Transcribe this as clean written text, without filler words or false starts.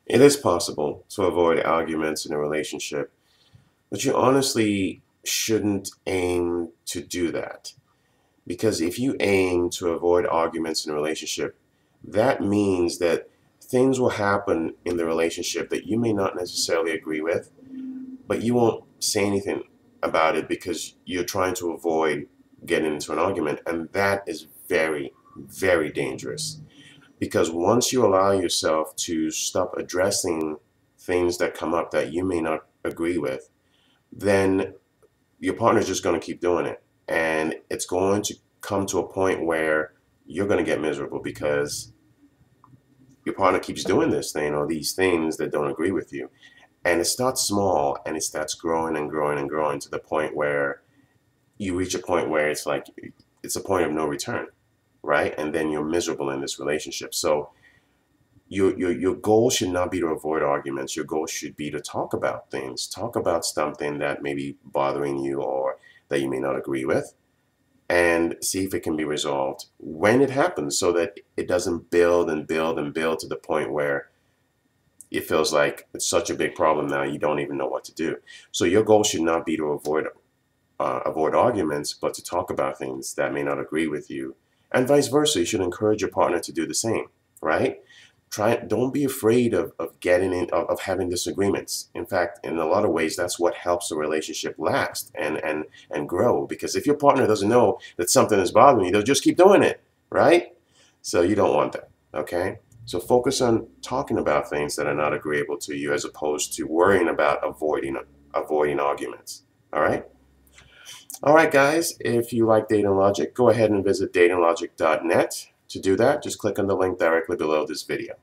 It is possible to avoid arguments in a relationship, but you honestly shouldn't aim to do that. Because if you aim to avoid arguments in a relationship, that means that things will happen in the relationship that you may not necessarily agree with, but you won't say anything about it because you're trying to avoid getting into an argument. And that is very, very dangerous. Because once you allow yourself to stop addressing things that come up that you may not agree with, then your partner's just going to keep doing it. And it's going to come to a point where you're going to get miserable because your partner keeps doing this thing or these things that don't agree with you. And it starts small and it starts growing and growing and growing to the point where you reach a point where it's like it's a point of no return, right? And then you're miserable in this relationship. So your goal should not be to avoid arguments. Your goal should be to talk about things. Talk about something that may be bothering you or that you may not agree with, and see if it can be resolved when it happens so that it doesn't build and build and build to the point where it feels like it's such a big problem now you don't even know what to do. So your goal should not be to avoid arguments, but to talk about things that may not agree with you, and vice versa. You should encourage your partner to do the same, right? Don't be afraid of getting in, of having disagreements. In fact, in a lot of ways, that's what helps a relationship last and grow. Because if your partner doesn't know that something is bothering you, they'll just keep doing it, right? So you don't want that, okay? So focus on talking about things that are not agreeable to you as opposed to worrying about avoiding arguments. All right? All right, guys, if you like Dating Logic, go ahead and visit datinglogic.net. To do that, just click on the link directly below this video.